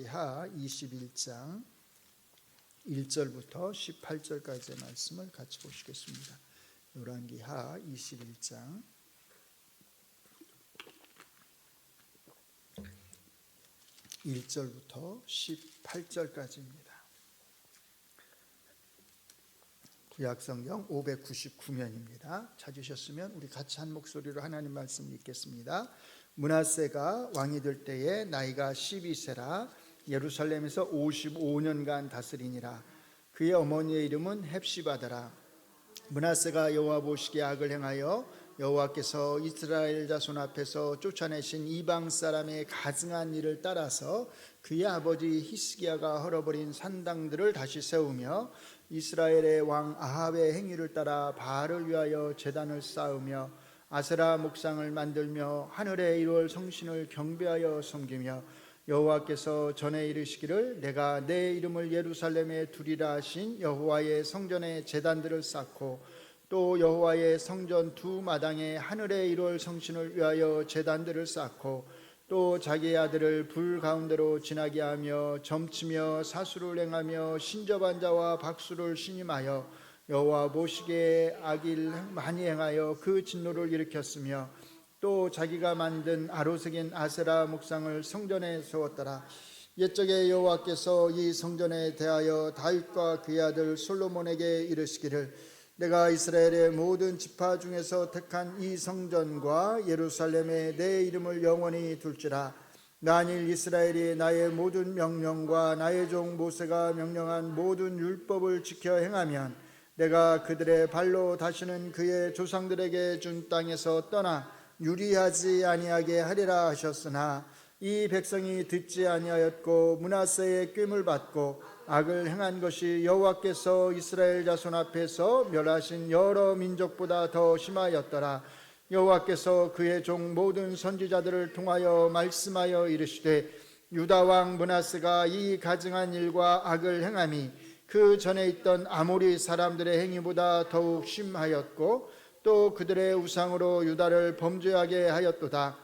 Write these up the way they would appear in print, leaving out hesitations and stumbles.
열왕기하 21장 1절부터 18절까지의 말씀을 같이 보시겠습니다. 열왕기하 21장 1절부터 18절까지입니다. 구약성경 599면입니다. 찾으셨으면 우리 같이 한 목소리로 하나님 말씀 읽겠습니다. 므낫세가 왕이 될 때에 나이가 12세라 예루살렘에서 55년간 다스리니라. 그의 어머니의 이름은 헵시바더라. 므낫세가 여호와 보시기에 악을 행하여 여호와께서 이스라엘 자손 앞에서 쫓아내신 이방 사람의 가증한 일을 따라서 그의 아버지 히스기야가 헐어버린 산당들을 다시 세우며 이스라엘의 왕 아합의 행위를 따라 바알을 위하여 제단을 쌓으며 아세라 목상을 만들며 하늘의 1월 성신을 경배하여 섬기며 여호와께서 전에 이르시기를 내가 내 이름을 예루살렘에 두리라 하신 여호와의 성전에 제단들을 쌓고 또 여호와의 성전 두 마당에 하늘의 1월 성신을 위하여 제단들을 쌓고 또 자기의 아들을 불 가운데로 지나게 하며 점치며 사수를 행하며 신접한 자와 박수를 신임하여 여호와 보시기에 악일 많이 행하여 그 진노를 일으켰으며 또 자기가 만든 아로새긴 아세라 목상을 성전에 세웠더라. 옛적에 여호와께서 이 성전에 대하여 다윗과 그의 아들 솔로몬에게 이르시기를 내가 이스라엘의 모든 지파 중에서 택한 이 성전과 예루살렘에 내 이름을 영원히 둘지라. 만일 이스라엘이 나의 모든 명령과 나의 종 모세가 명령한 모든 율법을 지켜 행하면 내가 그들의 발로 다시는 그의 조상들에게 준 땅에서 떠나 유리하지 아니하게 하리라 하셨으나 이 백성이 듣지 아니하였고 므낫세의 꾀를 받고 악을 행한 것이 여호와께서 이스라엘 자손 앞에서 멸하신 여러 민족보다 더 심하였더라. 여호와께서 그의 종 모든 선지자들을 통하여 말씀하여 이르시되 유다 왕 므낫세가 이 가증한 일과 악을 행함이 그 전에 있던 아모리 사람들의 행위보다 더욱 심하였고 또 그들의 우상으로 유다를 범죄하게 하였도다.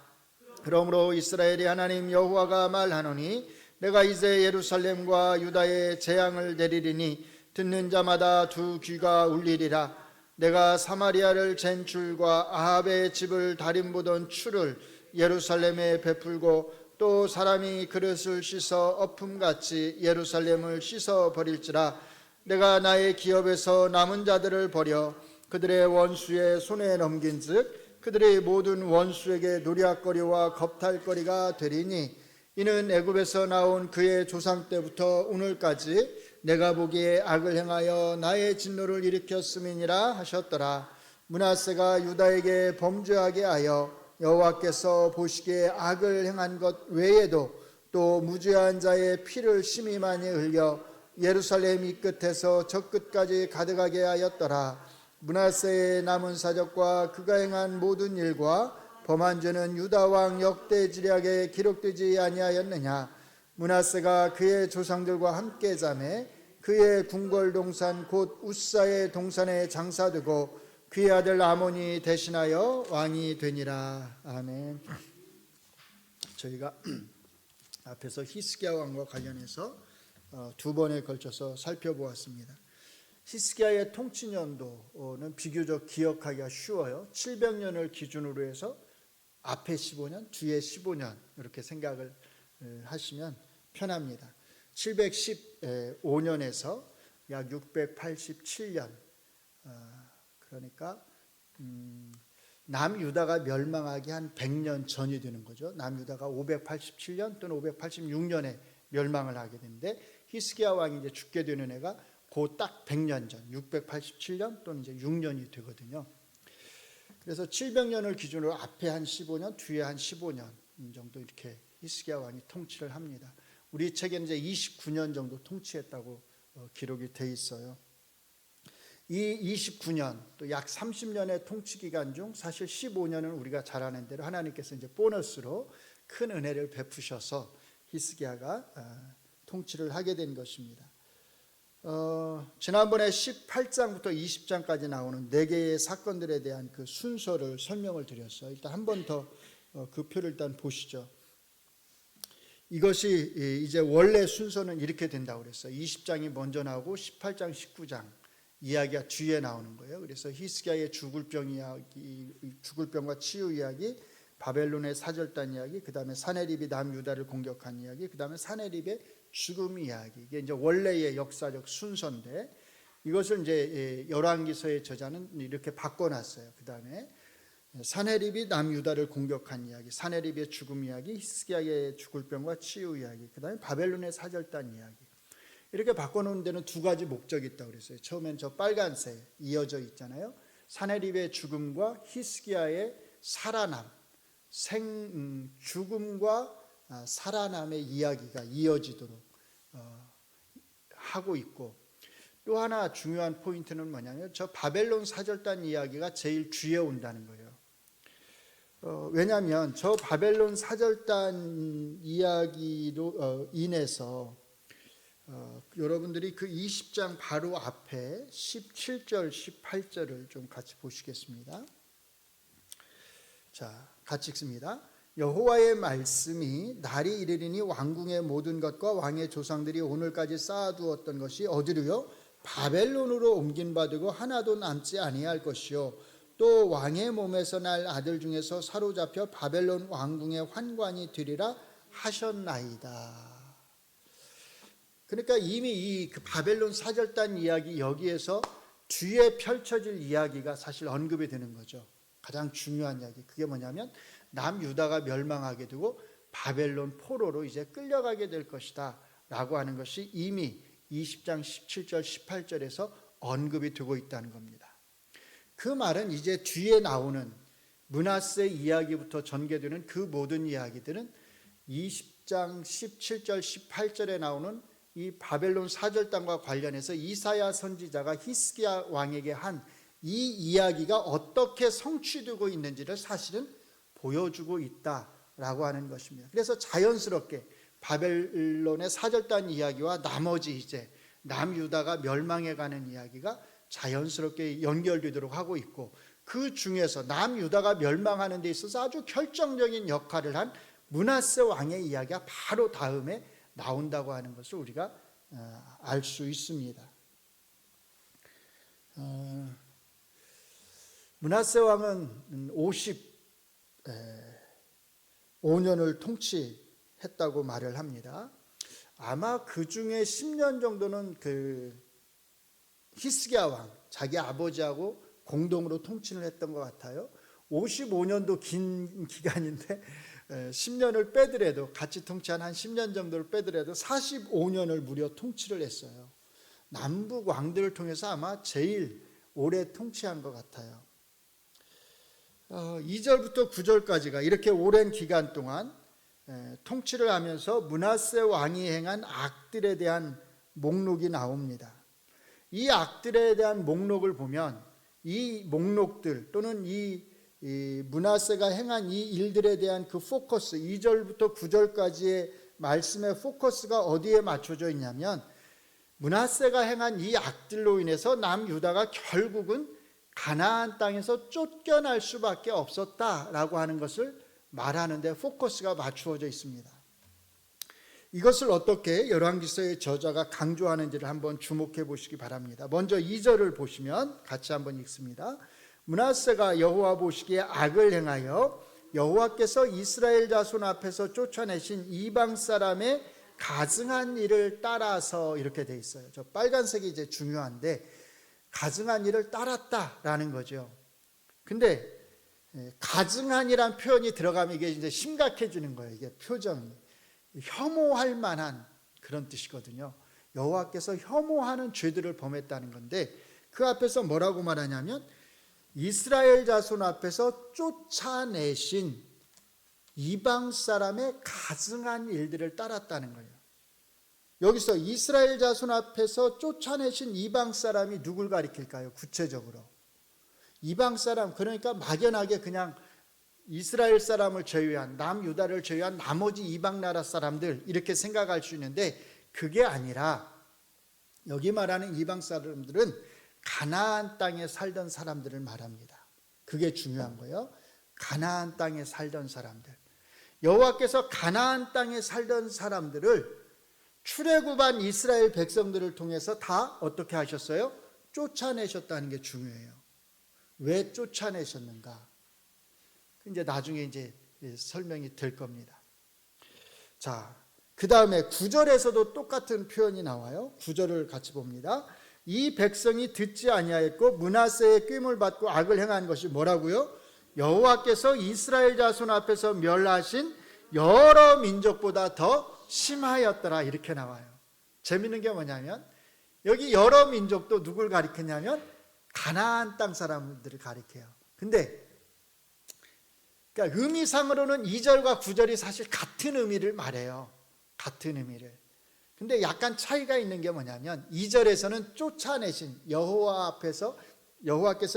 그러므로 이스라엘의 하나님 여호와가 말하노니 내가 이제 예루살렘과 유다에 재앙을 내리리니 듣는 자마다 두 귀가 울리리라. 내가 사마리아를 잰 줄과 아합의 집을 다림보던 추를 예루살렘에 베풀고 또 사람이 그릇을 씻어 엎음같이 예루살렘을 씻어 버릴지라. 내가 나의 기업에서 남은 자들을 버려 그들의 원수의 손에 넘긴즉 그들의 모든 원수에게 노략거리와 겁탈거리가 되리니 이는 애굽에서 나온 그의 조상 때부터 오늘까지 내가 보기에 악을 행하여 나의 진노를 일으켰음이니라 하셨더라. 므낫세가 유다에게 범죄하게 하여 여호와께서 보시기에 악을 행한 것 외에도 또 무죄한 자의 피를 심히 많이 흘려 예루살렘 이 끝에서 저 끝까지 가득하게 하였더라. 므낫세의 남은 사적과 그가 행한 모든 일과 범한 죄는 유다 왕 역대지략에 기록되지 아니하였느냐. 므낫세가 그의 조상들과 함께 자매 그의 궁궐 동산 곧 우사의 동산에 장사되고 그의 아들 아몬이 대신하여 왕이 되니라. 아멘. 저희가 앞에서 히스기야 왕과 관련해서 두 번에 걸쳐서 살펴보았습니다. 히스기야의 통치년도는 비교적 기억하기가 쉬워요. 700년을 기준으로 해서 앞에 15년, 뒤에 15년 이렇게 생각을 하시면 편합니다. 715년에서 약 687년, 그러니까 남유다가 멸망하기 한 100년 전이 되는 거죠. 남유다가 587년 또는 586년에 멸망을 하게 되는데 히스기야 왕이 이제 죽게 되는 해가 그 딱 100년 전, 687년 또는 이제 6년이 되거든요. 그래서 700년을 기준으로 앞에 한 15년, 뒤에 한 15년 정도 이렇게 히스기야 왕이 통치를 합니다. 우리 책에는 이제 29년 정도 통치했다고 기록이 돼 있어요. 이 29년 또 약 30년의 통치 기간 중 사실 15년은 우리가 잘 아는 대로 하나님께서 이제 보너스로 큰 은혜를 베푸셔서 히스기야가 통치를 하게 된 것입니다. 지난번에 18장부터 20장까지 나오는 4개의 사건들에 대한 그 순서를 설명을 드렸어요. 일단 한 번 더 그 표를 일단 보시죠. 이것이 이제 원래 순서는 이렇게 된다고 그랬어요. 20장이 먼저 나오고 18장, 19장 이야기가 뒤에 나오는 거예요. 그래서 히스기야의 죽을 병 이야기, 죽을 병과 치유 이야기, 바벨론의 사절단 이야기, 그 다음에 사네립이 남유다를 공격한 이야기, 그 다음에 사네립의 죽음 이야기. 이게 이제 원래의 역사적 순서인데 이것을 이제 열왕기서의 저자는 이렇게 바꿔놨어요. 그 다음에 사네립이 남유다를 공격한 이야기, 사네립의 죽음 이야기, 히스기야의 죽을 병과 치유 이야기, 그 다음에 바벨론의 사절단 이야기. 이렇게 바꿔놓은 데는 두 가지 목적이 있다고 그랬어요. 처음엔 저 빨간색 이어져 있잖아요. 사네립의 죽음과 히스기야의 살아남, 죽음과 살아남의 이야기가 이어지도록 하고 있고, 또 하나 중요한 포인트는 뭐냐면 저 바벨론 사절단 이야기가 제일 뒤에 온다는 거예요. 왜냐하면 저 바벨론 사절단 이야기로 인해서 여러분들이 그 20장 바로 앞에 17절, 18절을 좀 같이 보시겠습니다. 자, 같이 읽습니다. 여호와의 말씀이 날이 이르리니 왕궁의 모든 것과 왕의 조상들이 오늘까지 쌓아두었던 것이 어디로요? 바벨론으로 옮긴 바 되고 하나도 남지 아니할 것이요, 또 왕의 몸에서 날 아들 중에서 사로잡혀 바벨론 왕궁의 환관이 되리라 하셨나이다. 그러니까 이미 이 바벨론 사절단 이야기 여기에서 뒤에 펼쳐질 이야기가 사실 언급이 되는 거죠. 가장 중요한 이야기. 그게 뭐냐면 남유다가 멸망하게 되고 바벨론 포로로 이제 끌려가게 될 것이다 라고 하는 것이 이미 20장 17절 18절에서 언급이 되고 있다는 겁니다. 그 말은 이제 뒤에 나오는 므낫세 이야기부터 전개되는 그 모든 이야기들은 20장 17절 18절에 나오는 이 바벨론 사절단과 관련해서 이사야 선지자가 히스기야 왕에게 한 이 이야기가 어떻게 성취되고 있는지를 사실은 보여주고 있다라고 하는 것입니다. 그래서 자연스럽게 바벨론의 사절단 이야기와 나머지 이제 남유다가 멸망해가는 이야기가 자연스럽게 연결되도록 하고 있고, 그 중에서 남유다가 멸망하는 데 있어서 아주 결정적인 역할을 한 므낫세 왕의 이야기가 바로 다음에 나온다고 하는 것을 우리가 알 수 있습니다. 므낫세 왕은 55년을 통치했다고 말을 합니다. 아마 그 중에 10년 정도는 그 히스기야 왕, 자기 아버지하고 공동으로 통치를 했던 것 같아요. 55년도 긴 기간인데 10년을 빼더라도, 같이 통치한 한 10년 정도를 빼더라도 45년을 무려 통치를 했어요. 남북 왕들을 통해서 아마 제일 오래 통치한 것 같아요. 2절부터 9절까지가 이렇게 오랜 기간 동안 통치를 하면서 므낫세 왕이 행한 악들에 대한 목록이 나옵니다. 이 악들에 대한 목록을 보면 이 목록들 또는 이 므낫세가 행한 이 일들에 대한 그 포커스, 2절부터 9절까지의 말씀의 포커스가 어디에 맞춰져 있냐면 므낫세가 행한 이 악들로 인해서 남유다가 결국은 가나안 땅에서 쫓겨날 수밖에 없었다라고 하는 것을 말하는 데 포커스가 맞추어져 있습니다. 이것을 어떻게 열왕기서의 저자가 강조하는지를 한번 주목해 보시기 바랍니다. 먼저 2절을 보시면 같이 한번 읽습니다. 므낫세가 여호와 보시기에 악을 행하여 여호와께서 이스라엘 자손 앞에서 쫓아내신 이방 사람의 가증한 일을 따라서, 이렇게 돼 있어요. 저 빨간색이 이제 중요한데 가증한 일을 따랐다라는 거죠. 근데 가증한이란 표현이 들어가면 이게 이제 심각해지는 거예요. 이게 표정이 혐오할 만한 그런 뜻이거든요. 여호와께서 혐오하는 죄들을 범했다는 건데, 그 앞에서 뭐라고 말하냐면 이스라엘 자손 앞에서 쫓아내신 이방 사람의 가증한 일들을 따랐다는 거예요. 여기서 이스라엘 자손 앞에서 쫓아내신 이방 사람이 누굴 가리킬까요? 구체적으로 이방 사람, 그러니까 막연하게 그냥 이스라엘 사람을 제외한, 남유다를 제외한 나머지 이방 나라 사람들, 이렇게 생각할 수 있는데 그게 아니라 여기 말하는 이방 사람들은 가나안 땅에 살던 사람들을 말합니다. 그게 중요한 거예요. 가나안 땅에 살던 사람들. 여호와께서 가나안 땅에 살던 사람들을 출애굽한 이스라엘 백성들을 통해서 다 어떻게 하셨어요? 쫓아내셨다는 게 중요해요. 왜 쫓아내셨는가? 이제 나중에 이제 설명이 될 겁니다. 자, 그 다음에 9절에서도 똑같은 표현이 나와요. 9절을 같이 봅니다. 이 백성이 듣지 아니하였고 므낫세의 꾀임을 받고 악을 행한 것이 뭐라고요? 여호와께서 이스라엘 자손 앞에서 멸하신 여러 민족보다 더 심하였더라, 이렇게 나와요. 재밌는 게 뭐냐면 여기 여러 민족도 누굴 가리키냐면 가나안 땅 사람들을 가리켜요. 근데 그러니까 의미상으로는 2절과 9절이 사실 같은 의미를 말해요. 같은 의미를. 근데 약간 차이가 있는 게 뭐냐면 2절에서는 쫓아내신, 여호와께서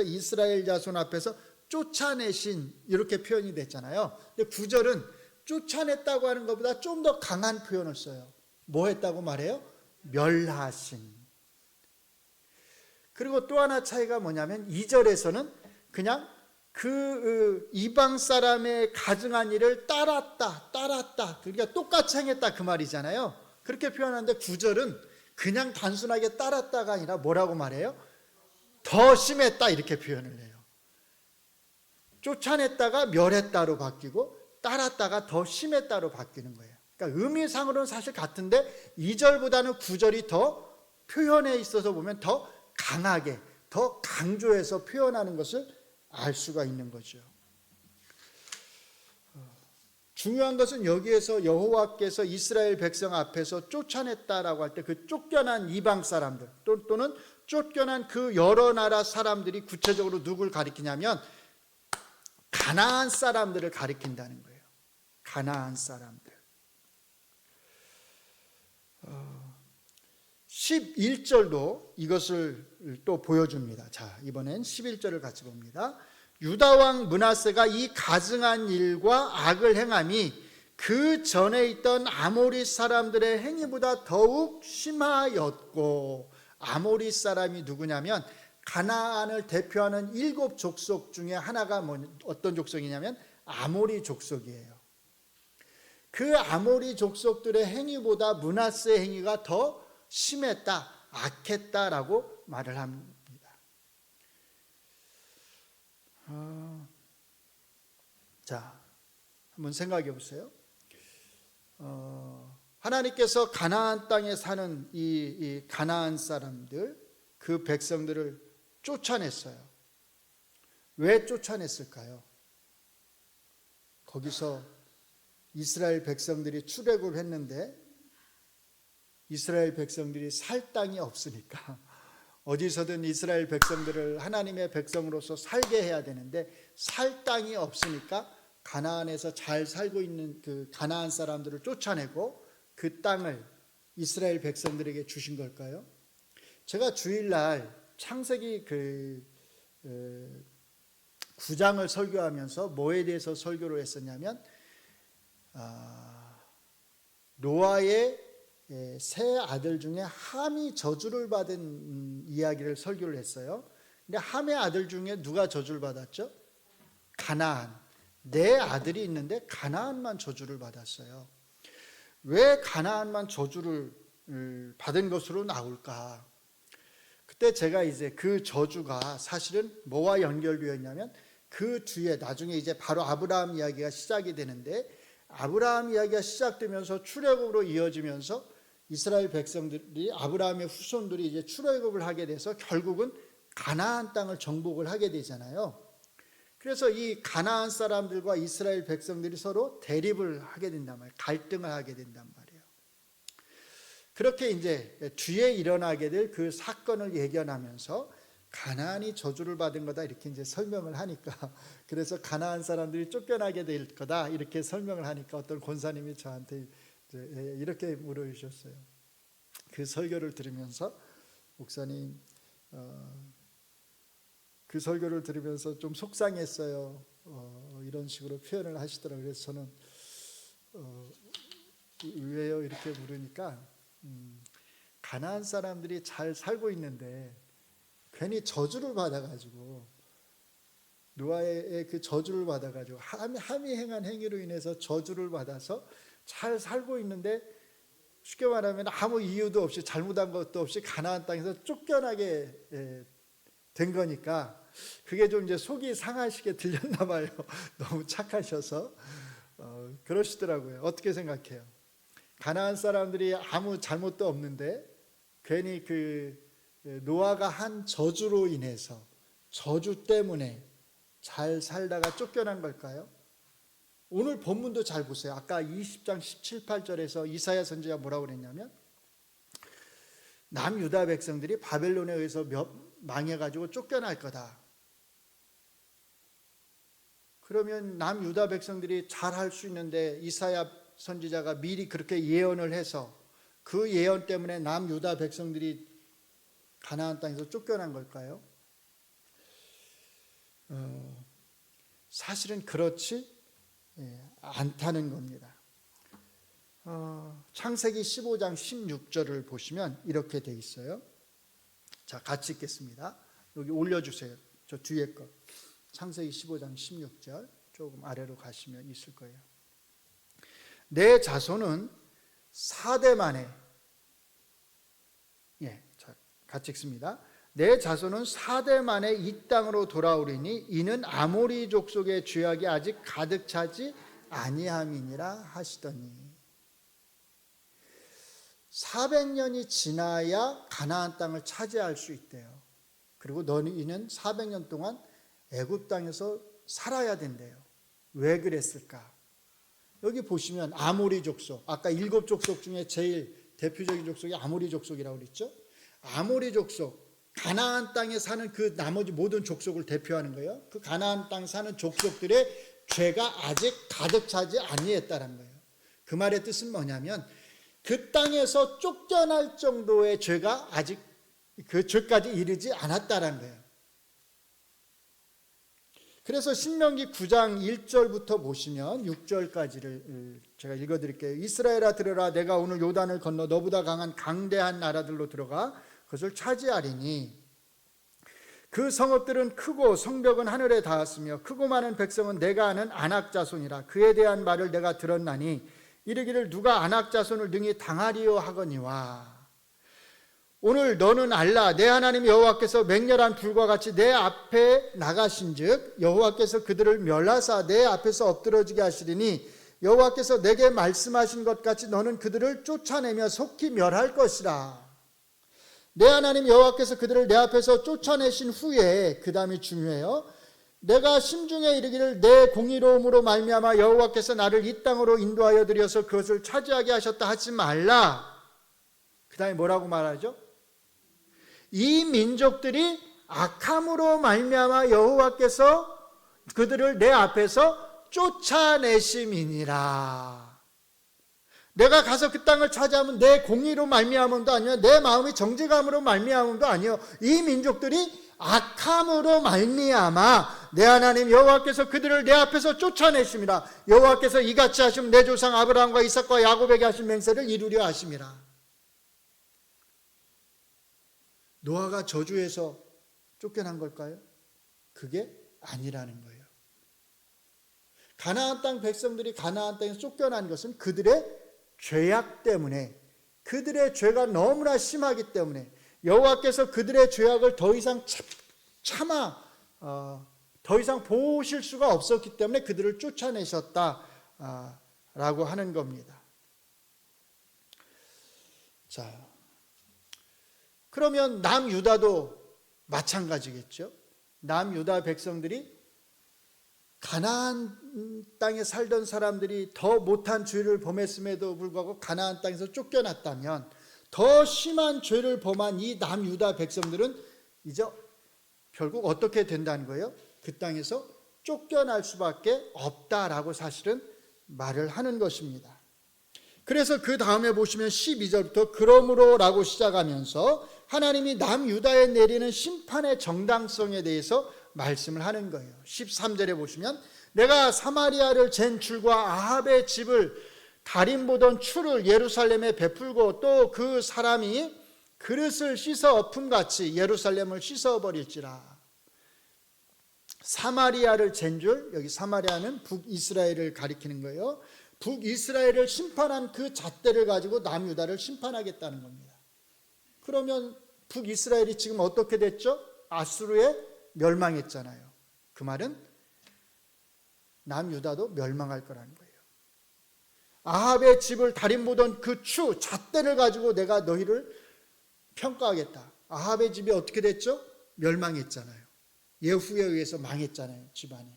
이스라엘 자손 앞에서 쫓아내신, 이렇게 표현이 됐잖아요. 근데 9절은 쫓아냈다고 하는 것보다 좀 더 강한 표현을 써요. 뭐 했다고 말해요? 멸하신. 그리고 또 하나 차이가 뭐냐면 2절에서는 그냥 그 이방 사람의 가증한 일을 따랐다. 그러니까 똑같이 행했다, 그 말이잖아요. 그렇게 표현하는데 9절은 그냥 단순하게 따랐다가 아니라 뭐라고 말해요? 더 심했다, 이렇게 표현을 해요. 쫓아냈다가 멸했다로 바뀌고 따랐다가 더 심했다로 바뀌는 거예요. 그러니까 의미상으로는 사실 같은데 2절보다는 9절이 더 표현에 있어서 보면 더 강하게, 더 강조해서 표현하는 것을 알 수가 있는 거죠. 중요한 것은 여기에서 여호와께서 이스라엘 백성 앞에서 쫓아냈다라고 할 때 그 쫓겨난 이방 사람들 또는 쫓겨난 그 여러 나라 사람들이 구체적으로 누굴 가리키냐면 가나안 사람들을 가리킨다는 거예요. 가나안 사람들. 11절도 이것을 또 보여줍니다. 자, 이번엔 11절을 같이 봅니다. 유다 왕 므낫세가 이 가증한 일과 악을 행함이 그 전에 있던 아모리 사람들의 행위보다 더욱 심하였고, 아모리 사람이 누구냐면 가나안을 대표하는 7 족속 중에 하나가 어떤 족속이냐면 아모리 족속이에요. 그 아모리 족속들의 행위보다 므낫세의 행위가 더 심했다, 악했다라고 말을 합니다. 자, 한번 생각해 보세요. 하나님께서 가나안 땅에 사는 이 가나안 사람들, 그 백성들을 쫓아냈어요. 왜 쫓아냈을까요? 거기서 이스라엘 백성들이 출애굽을 했는데 이스라엘 백성들이 살 땅이 없으니까 어디서든 이스라엘 백성들을 하나님의 백성으로서 살게 해야 되는데 살 땅이 없으니까 가나안에서 잘 살고 있는 그 가나안 사람들을 쫓아내고 그 땅을 이스라엘 백성들에게 주신 걸까요? 제가 주일날 창세기 9장을 설교하면서 뭐에 대해서 설교를 했었냐면 노아의 세 아들 중에 함이 저주를 받은 이야기를 설교를 했어요. 근데 함의 아들 중에 누가 저주를 받았죠? 가나안. 4 아들이 있는데 가나안만 저주를 받았어요. 왜 가나안만 저주를 받은 것으로 나올까? 그때 제가 이제 그 저주가 사실은 뭐와 연결되어 있냐면 그 뒤에 나중에 이제 바로 아브라함 이야기가 시작이 되는데 아브라함 이야기가 시작되면서 출애굽으로 이어지면서 이스라엘 백성들이 아브라함의 후손들이 이제 출애굽을 하게 돼서 결국은 가나안 땅을 정복을 하게 되잖아요. 그래서 이 가나안 사람들과 이스라엘 백성들이 서로 대립을 하게 된단 말이에요. 갈등을 하게 된단 말이에요. 그렇게 이제 뒤에 일어나게 될 그 사건을 예견하면서 가나안이 저주를 받은 거다 이렇게 이제 설명을 하니까 그래서 가나안 사람들이 쫓겨나게 될 거다 이렇게 설명을 하니까 어떤 권사님이 저한테 이렇게 물어주셨어요. 그 설교를 들으면서 목사님 그 설교를 들으면서 좀 속상했어요. 이런 식으로 표현을 하시더라고요. 그래서 저는 왜요? 이렇게 물으니까 가나안 사람들이 잘 살고 있는데 괜히 저주를 받아가지고 노아의 그 저주를 받아가지고 함이 행한 행위로 인해서 저주를 받아서 잘 살고 있는데 쉽게 말하면 아무 이유도 없이 잘못한 것도 없이 가나안 땅에서 쫓겨나게 된 거니까 그게 좀 이제 속이 상하시게 들렸나 봐요. 너무 착하셔서 그러시더라고요. 어떻게 생각해요? 가나안 사람들이 아무 잘못도 없는데 괜히 그 노아가 한 저주로 인해서 저주 때문에 잘 살다가 쫓겨난 걸까요? 오늘 본문도 잘 보세요. 아까 20장 17, 18절에서 이사야 선지자가 뭐라고 그랬냐면 남유다 백성들이 바벨론에 의해서 망해가지고 쫓겨날 거다. 그러면 남유다 백성들이 잘할 수 있는데 이사야 선지자가 미리 그렇게 예언을 해서 그 예언 때문에 남유다 백성들이 가나안 땅에서 쫓겨난 걸까요? 사실은 그렇지 않다는 겁니다. 창세기 15장 16절을 보시면 이렇게 돼 있어요. 자, 같이 읽겠습니다. 여기 올려주세요. 저 뒤에 거. 창세기 15장 16절 조금 아래로 가시면 있을 거예요. 내 자손은 4대 만에 자, 같이 읽습니다. 내 자손은 4대 만에 이 땅으로 돌아오리니 이는 아모리 족속의 죄악이 아직 가득 차지 아니함이니라 하시더니 400년이 지나야 가나안 땅을 차지할 수 있대요. 그리고 너희는 400년 동안 애굽 땅에서 살아야 된대요. 왜 그랬을까? 여기 보시면 아모리 족속, 아까 7 족속 중에 제일 대표적인 족속이 아모리 족속이라고 그랬죠. 아모리 족속, 가나안 땅에 사는 그 나머지 모든 족속을 대표하는 거예요. 그 가나안 땅에 사는 족속들의 죄가 아직 가득 차지 아니했다는 거예요. 그 말의 뜻은 뭐냐면 그 땅에서 쫓겨날 정도의 죄가 아직 그 죄까지 이르지 않았다는 거예요. 그래서 신명기 9장 1절부터 보시면 6절까지를 제가 읽어드릴게요. 이스라엘아 들으라, 내가 오늘 요단을 건너 너보다 강한 강대한 나라들로 들어가 그것을 차지하리니 그 성읍들은 크고 성벽은 하늘에 닿았으며 크고 많은 백성은 내가 아는 아낙 자손이라. 그에 대한 말을 내가 들었나니 이르기를 누가 아낙 자손을 능히 당하리요 하거니와 오늘 너는 알라, 내 하나님 여호와께서 맹렬한 불과 같이 내 앞에 나가신즉 여호와께서 그들을 멸하사 내 앞에서 엎드러지게 하시리니 여호와께서 내게 말씀하신 것 같이 너는 그들을 쫓아내며 속히 멸할 것이라. 내 하나님 여호와께서 그들을 내 앞에서 쫓아내신 후에, 그 다음이 중요해요. 내가 심중에 이르기를 내 공의로움으로 말미암아 여호와께서 나를 이 땅으로 인도하여 들여서 그것을 차지하게 하셨다 하지 말라. 그 다음에 뭐라고 말하죠? 이 민족들이 악함으로 말미암아 여호와께서 그들을 내 앞에서 쫓아내심이니라. 내가 가서 그 땅을 차지하면 내 공의로 말미암음도 아니요, 내 마음의 정직함으로 말미암음도 아니요, 이 민족들이 악함으로 말미암아 내 하나님 여호와께서 그들을 내 앞에서 쫓아내심이라. 여호와께서 이같이 하시면 내 조상 아브라함과 이삭과 야곱에게 하신 맹세를 이루려 하심이라. 노아가 저주에서 쫓겨난 걸까요? 그게 아니라는 거예요. 가나안 땅 백성들이 가나안 땅에서 쫓겨난 것은 그들의 죄악 때문에, 그들의 죄가 너무나 심하기 때문에 여호와께서 그들의 죄악을 더 이상 더 이상 보실 수가 없었기 때문에 그들을 쫓아내셨다라고 하는 겁니다. 자, 그러면 남유다도 마찬가지겠죠. 남유다 백성들이 가나안 땅에 살던 사람들이 더 못한 죄를 범했음에도 불구하고 가나안 땅에서 쫓겨났다면 더 심한 죄를 범한 이 남유다 백성들은 이제 결국 어떻게 된다는 거예요? 그 땅에서 쫓겨날 수밖에 없다라고 사실은 말을 하는 것입니다. 그래서 그 다음에 보시면 12절부터 그러므로 라고 시작하면서 하나님이 남유다에 내리는 심판의 정당성에 대해서 말씀을 하는 거예요. 13절에 보시면 내가 사마리아를 잰 줄과 아합의 집을 달인 보던 추를 예루살렘에 베풀고 또 그 사람이 그릇을 씻어 엎음같이 예루살렘을 씻어버릴지라. 사마리아를 잰 줄, 여기 사마리아는 북이스라엘을 가리키는 거예요. 북이스라엘을 심판한 그 잣대를 가지고 남유다를 심판하겠다는 겁니다. 그러면 북이스라엘이 지금 어떻게 됐죠? 아수르에 멸망했잖아요. 그 말은 남유다도 멸망할 거라는 거예요. 아합의 집을 달인보던 그 잣대를 가지고 내가 너희를 평가하겠다. 아합의 집이 어떻게 됐죠? 멸망했잖아요. 예후에 의해서 망했잖아요, 집안이.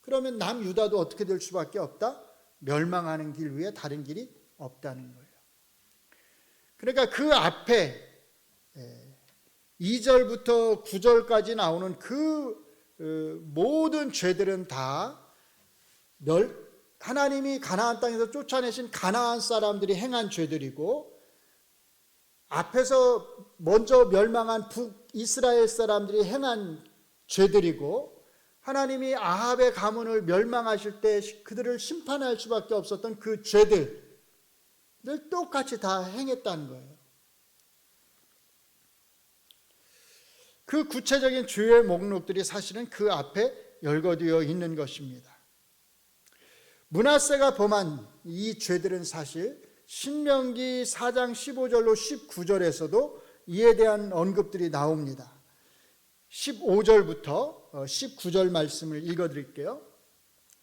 그러면 남유다도 어떻게 될 수밖에 없다? 멸망하는 길 위에 다른 길이 없다는 거예요. 그러니까 그 앞에 2절부터 9절까지 나오는 그 모든 죄들은 다 하나님이 가나안 땅에서 쫓아내신 가나안 사람들이 행한 죄들이고, 앞에서 먼저 멸망한 북이스라엘 사람들이 행한 죄들이고, 하나님이 아합의 가문을 멸망하실 때 그들을 심판할 수밖에 없었던 그 죄들을 똑같이 다 행했다는 거예요. 그 구체적인 죄의 목록들이 사실은 그 앞에 열거되어 있는 것입니다. 므낫세가 범한 이 죄들은 사실 신명기 4장 15절로 19절에서도 이에 대한 언급들이 나옵니다. 15절부터 19절 말씀을 읽어드릴게요.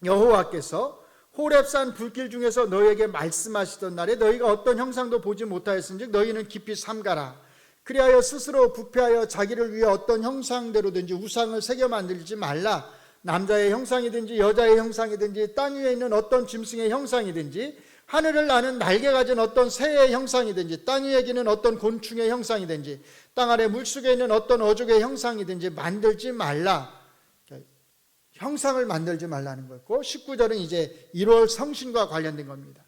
여호와께서 호렙산 불길 중에서 너희에게 말씀하시던 날에 너희가 어떤 형상도 보지 못하였은즉 너희는 깊이 삼가라. 그리하여 스스로 부패하여 자기를 위해 어떤 형상대로든지 우상을 새겨 만들지 말라. 남자의 형상이든지 여자의 형상이든지 땅 위에 있는 어떤 짐승의 형상이든지 하늘을 나는 날개 가진 어떤 새의 형상이든지 땅 위에 기는 어떤 곤충의 형상이든지 땅 아래 물속에 있는 어떤 어족의 형상이든지 만들지 말라. 형상을 만들지 말라는 거였고, 19절은 이제 1월 성신과 관련된 겁니다.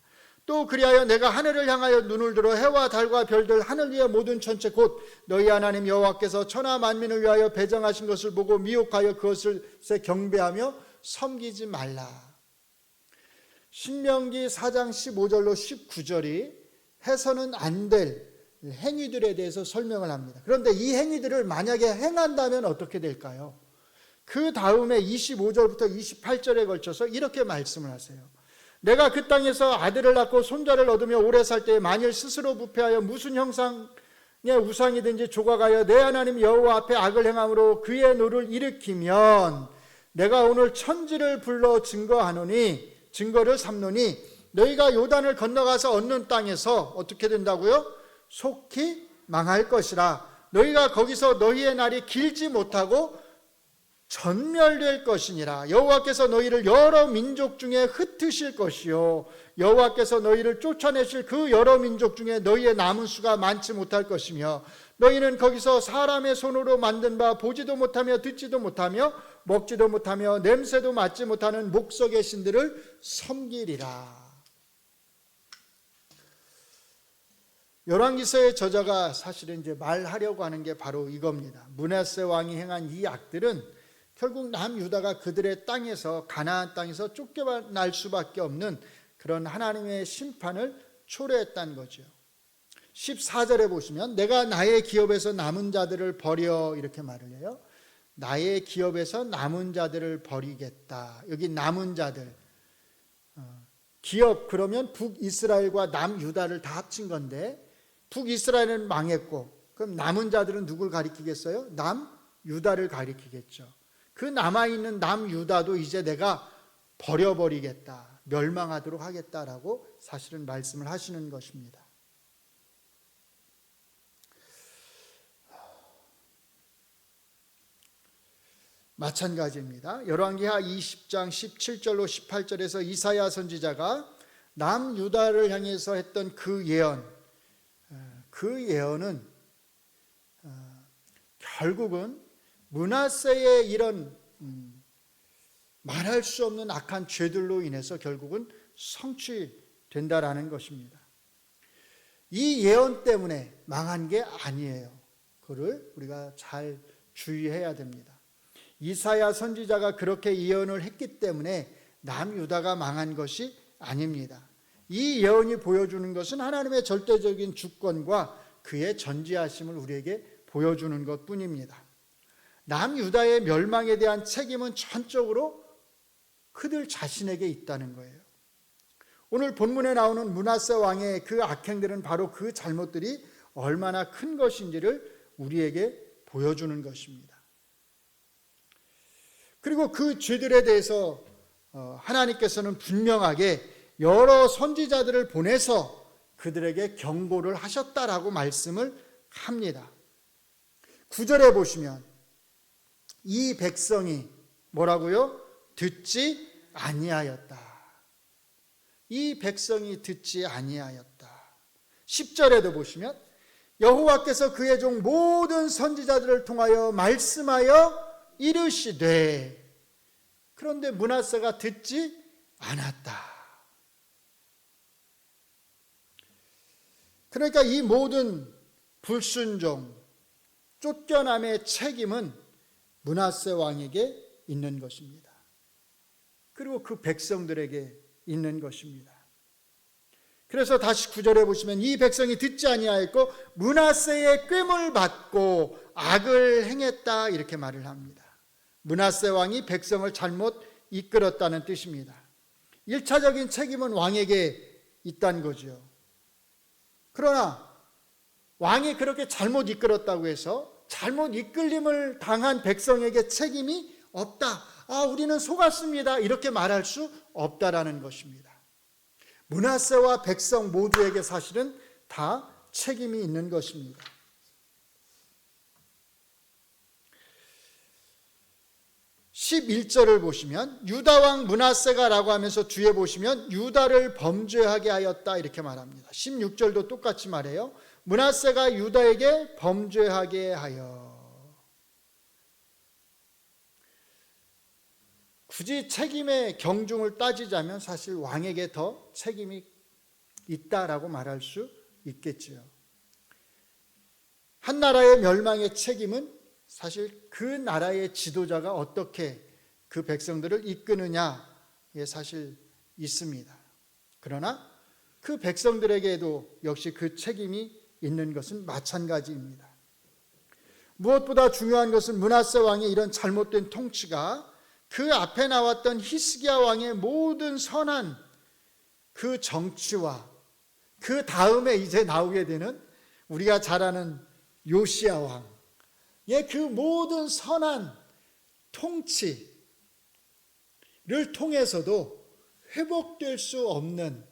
또 그리하여 내가 하늘을 향하여 눈을 들어 해와 달과 별들 하늘 위의 모든 천체 곧 너희 하나님 여호와께서 천하 만민을 위하여 배정하신 것을 보고 미혹하여 그것을 경배하며 섬기지 말라. 신명기 4장 15절로 19절이 해서는 안 될 행위들에 대해서 설명을 합니다. 그런데 이 행위들을 만약에 행한다면 어떻게 될까요? 그 다음에 25절부터 28절에 걸쳐서 이렇게 말씀을 하세요. 내가 그 땅에서 아들을 낳고 손자를 얻으며 오래 살 때에 만일 스스로 부패하여 무슨 형상의 우상이든지 조각하여 내 하나님 여호와 앞에 악을 행함으로 그의 노를 일으키면 내가 오늘 천지를 불러 증거를 삼노니 너희가 요단을 건너가서 얻는 땅에서 어떻게 된다고요? 속히 망할 것이라. 너희가 거기서 너희의 날이 길지 못하고 전멸될 것이니라. 여호와께서 너희를 여러 민족 중에 흩으실 것이요 여호와께서 너희를 쫓아내실 그 여러 민족 중에 너희의 남은 수가 많지 못할 것이며 너희는 거기서 사람의 손으로 만든 바 보지도 못하며 듣지도 못하며 먹지도 못하며 냄새도 맡지 못하는 목석의 신들을 섬기리라. 열왕기서의 저자가 사실은 이제 말하려고 하는 게 바로 이겁니다. 므낫세 왕이 행한 이 악들은 결국 남유다가 그들의 땅에서 가나안 땅에서 쫓겨날 수밖에 없는 그런 하나님의 심판을 초래했다는 거죠. 14절에 보시면 내가 나의 기업에서 남은 자들을 버려 이렇게 말을 해요. 나의 기업에서 남은 자들을 버리겠다. 여기 남은 자들, 기업 그러면 북이스라엘과 남유다를 다 합친 건데 북이스라엘은 망했고 그럼 남은 자들은 누굴 가리키겠어요? 남유다를 가리키겠죠. 그 남아있는 남유다도 이제 내가 버려버리겠다, 멸망하도록 하겠다라고 사실은 말씀을 하시는 것입니다. 마찬가지입니다. 열왕기하 20장 17절로 18절에서 이사야 선지자가 남유다를 향해서 했던 그 예언은 결국은 므낫세의 이런 말할 수 없는 악한 죄들로 인해서 결국은 성취된다라는 것입니다. 이 예언 때문에 망한 게 아니에요. 그걸 우리가 잘 주의해야 됩니다. 이사야 선지자가 그렇게 예언을 했기 때문에 남유다가 망한 것이 아닙니다. 이 예언이 보여주는 것은 하나님의 절대적인 주권과 그의 전지하심을 우리에게 보여주는 것뿐입니다. 남유다의 멸망에 대한 책임은 전적으로 그들 자신에게 있다는 거예요. 오늘 본문에 나오는 므낫세 왕의 그 악행들은 바로 그 잘못들이 얼마나 큰 것인지를 우리에게 보여주는 것입니다. 그리고 그 죄들에 대해서 하나님께서는 분명하게 여러 선지자들을 보내서 그들에게 경고를 하셨다라고 말씀을 합니다. 9절에 보시면 이 백성이 뭐라고요? 듣지 아니하였다. 이 백성이 듣지 아니하였다. 10절에도 보시면 여호와께서 그의 종 모든 선지자들을 통하여 말씀하여 이르시되 그런데 므낫세가 듣지 않았다. 그러니까 이 모든 불순종, 쫓겨남의 책임은 므낫세 왕에게 있는 것입니다. 그리고 그 백성들에게 있는 것입니다. 그래서 다시 9절에 보시면 이 백성이 듣지 아니하였고 므낫세의 꾀물 받고 악을 행했다 이렇게 말을 합니다. 므낫세 왕이 백성을 잘못 이끌었다는 뜻입니다. 1차적인 책임은 왕에게 있다는 거죠. 그러나 왕이 그렇게 잘못 이끌었다고 해서 잘못 이끌림을 당한 백성에게 책임이 없다. 우리는 속았습니다. 이렇게 말할 수 없다라는 것입니다. 므낫세와 백성 모두에게 사실은 다 책임이 있는 것입니다. 11절을 보시면 유다왕 므낫세가 라고 하면서 뒤에 보시면 유다를 범죄하게 하였다 이렇게 말합니다. 16절도 똑같이 말해요. 므낫세가 유다에게 범죄하게 하여. 굳이 책임의 경중을 따지자면 사실 왕에게 더 책임이 있다라고 말할 수 있겠지요. 한 나라의 멸망의 책임은 사실 그 나라의 지도자가 어떻게 그 백성들을 이끄느냐에 사실 있습니다. 그러나 그 백성들에게도 역시 그 책임이 있는 것은 마찬가지입니다. 무엇보다 중요한 것은 므낫세 왕의 이런 잘못된 통치가 그 앞에 나왔던 히스기야 왕의 모든 선한 그 정치와 그 다음에 이제 나오게 되는 우리가 잘 아는 요시야 왕의 그 모든 선한 통치를 통해서도 회복될 수 없는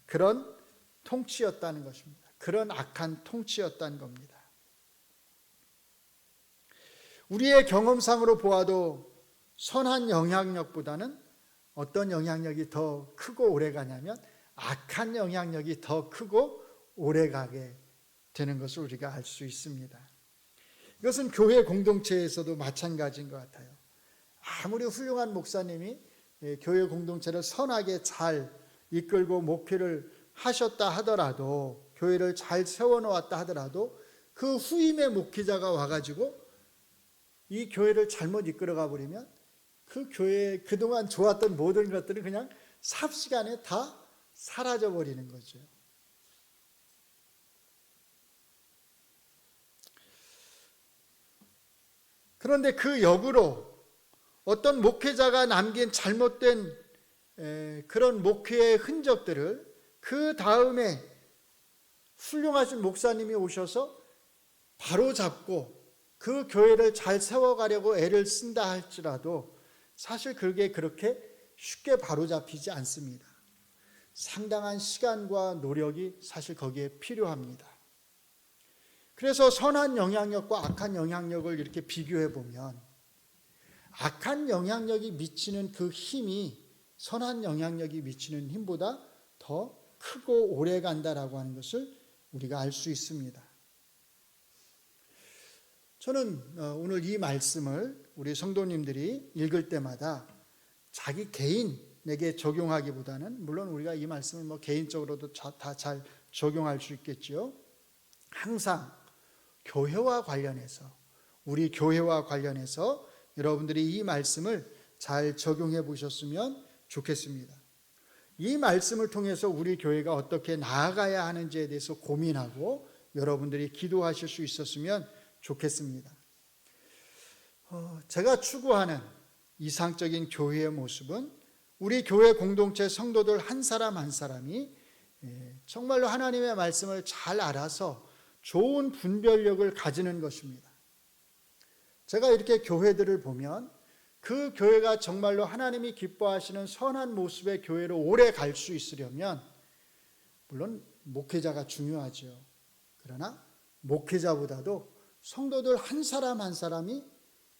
그런 통치였다는 것입니다. 그런 악한 통치였다는 겁니다. 우리의 경험상으로 보아도 선한 영향력보다는 어떤 영향력이 더 크고 오래가냐면 악한 영향력이 더 크고 오래가게 되는 것을 우리가 알 수 있습니다. 이것은 교회 공동체에서도 마찬가지인 것 같아요. 아무리 훌륭한 목사님이 교회 공동체를 선하게 잘 이끌고 목회를 하셨다 하더라도, 교회를 잘 세워놓았다 하더라도 그 후임의 목회자가 와가지고 이 교회를 잘못 이끌어가 버리면 그 교회에 그동안 좋았던 모든 것들은 그냥 삽시간에 다 사라져 버리는 거죠. 그런데 그 역으로 어떤 목회자가 남긴 잘못된 그런 목회의 흔적들을 그 다음에 훌륭하신 목사님이 오셔서 바로 잡고 그 교회를 잘 세워가려고 애를 쓴다 할지라도 사실 그게 그렇게 쉽게 바로잡히지 않습니다. 상당한 시간과 노력이 사실 거기에 필요합니다. 그래서 선한 영향력과 악한 영향력을 이렇게 비교해 보면 악한 영향력이 미치는 그 힘이 선한 영향력이 미치는 힘보다 더 크고 오래 간다라고 하는 것을 우리가 알 수 있습니다. 저는 오늘 이 말씀을 우리 성도님들이 읽을 때마다 자기 개인에게 적용하기보다는, 물론 우리가 이 말씀을 개인적으로도 다 잘 적용할 수 있겠지요. 항상 교회와 관련해서, 우리 교회와 관련해서 여러분들이 이 말씀을 잘 적용해 보셨으면 좋겠습니다. 이 말씀을 통해서 우리 교회가 어떻게 나아가야 하는지에 대해서 고민하고 여러분들이 기도하실 수 있었으면 좋겠습니다. 제가 추구하는 이상적인 교회의 모습은 우리 교회 공동체 성도들 한 사람 한 사람이 정말로 하나님의 말씀을 잘 알아서 좋은 분별력을 가지는 것입니다. 제가 이렇게 교회들을 보면 그 교회가 정말로 하나님이 기뻐하시는 선한 모습의 교회로 오래 갈 수 있으려면 물론 목회자가 중요하죠. 그러나 목회자보다도 성도들 한 사람 한 사람이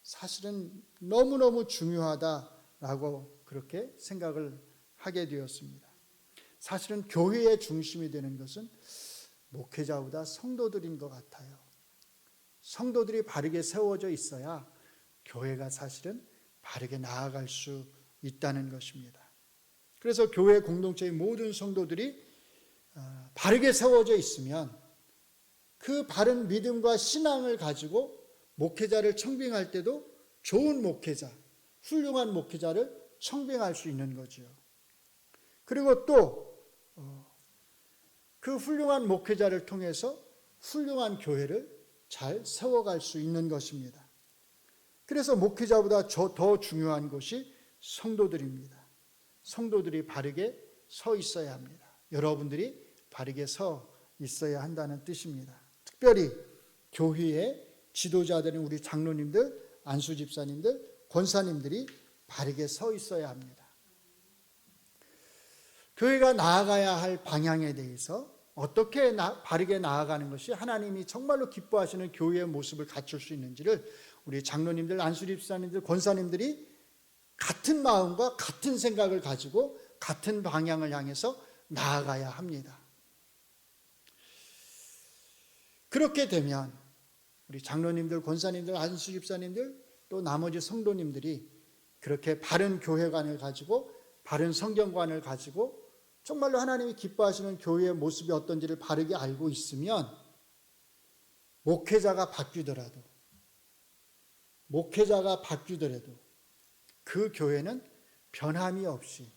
사실은 너무너무 중요하다라고 그렇게 생각을 하게 되었습니다. 사실은 교회의 중심이 되는 것은 목회자보다 성도들인 것 같아요. 성도들이 바르게 세워져 있어야 교회가 사실은 바르게 나아갈 수 있다는 것입니다. 그래서 교회 공동체의 모든 성도들이 바르게 세워져 있으면 그 바른 믿음과 신앙을 가지고 목회자를 청빙할 때도 좋은 목회자, 훌륭한 목회자를 청빙할 수 있는 거죠. 그리고 또 그 훌륭한 목회자를 통해서 훌륭한 교회를 잘 세워갈 수 있는 것입니다. 그래서 목회자보다 더 중요한 것이 성도들입니다. 성도들이 바르게 서 있어야 합니다. 여러분들이 바르게 서 있어야 한다는 뜻입니다. 특별히 교회의 지도자들인 우리 장로님들, 안수집사님들, 권사님들이 바르게 서 있어야 합니다. 교회가 나아가야 할 방향에 대해서 어떻게 바르게 나아가는 것이 하나님이 정말로 기뻐하시는 교회의 모습을 갖출 수 있는지를 우리 장로님들, 안수집사님들, 권사님들이 같은 마음과 같은 생각을 가지고 같은 방향을 향해서 나아가야 합니다. 그렇게 되면 우리 장로님들, 권사님들, 안수집사님들 또 나머지 성도님들이 그렇게 바른 교회관을 가지고 바른 성경관을 가지고 정말로 하나님이 기뻐하시는 교회의 모습이 어떤지를 바르게 알고 있으면 목회자가 바뀌더라도 그 교회는 변함이 없이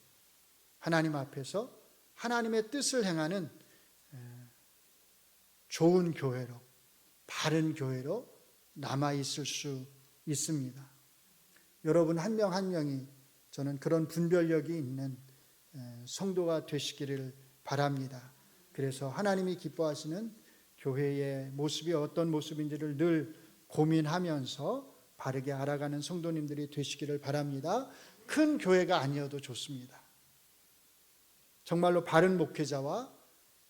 하나님 앞에서 하나님의 뜻을 행하는 좋은 교회로, 바른 교회로 남아있을 수 있습니다. 여러분 한 명 한 명이 저는 그런 분별력이 있는 성도가 되시기를 바랍니다. 그래서 하나님이 기뻐하시는 교회의 모습이 어떤 모습인지를 늘 고민하면서 바르게 알아가는 성도님들이 되시기를 바랍니다. 큰 교회가 아니어도 좋습니다. 정말로 바른 목회자와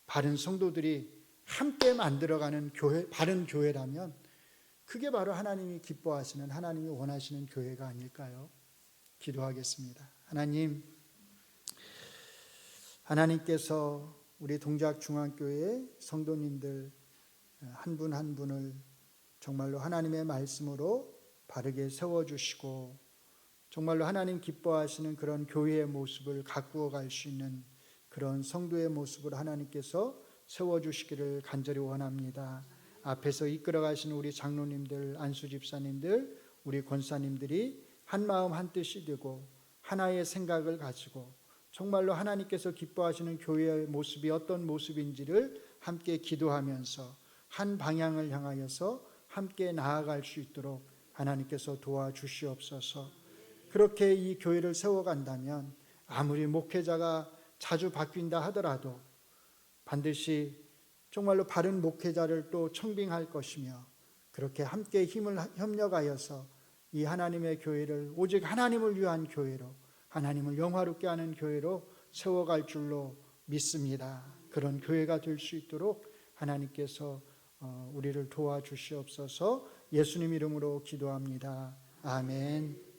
바른 성도들이 함께 만들어가는 교회, 바른 교회라면 그게 바로 하나님이 기뻐하시는, 하나님이 원하시는 교회가 아닐까요? 기도하겠습니다. 하나님께서 우리 동작중앙교회 성도님들 한 분 한 분을 정말로 하나님의 말씀으로 바르게 세워주시고 정말로 하나님 기뻐하시는 그런 교회의 모습을 가꾸어 갈 수 있는 그런 성도의 모습을 하나님께서 세워주시기를 간절히 원합니다. 앞에서 이끌어가시는 우리 장로님들, 안수집사님들, 우리 권사님들이 한마음 한뜻이 되고 하나의 생각을 가지고 정말로 하나님께서 기뻐하시는 교회의 모습이 어떤 모습인지를 함께 기도하면서 한 방향을 향하여서 함께 나아갈 수 있도록 하나님께서 도와주시옵소서. 그렇게 이 교회를 세워간다면 아무리 목회자가 자주 바뀐다 하더라도 반드시 정말로 바른 목회자를 또 청빙할 것이며 그렇게 함께 힘을 협력하여서 이 하나님의 교회를 오직 하나님을 위한 교회로, 하나님을 영화롭게 하는 교회로 세워갈 줄로 믿습니다. 그런 교회가 될 수 있도록 하나님께서 우리를 도와주시옵소서. 예수님 이름으로 기도합니다. 아멘.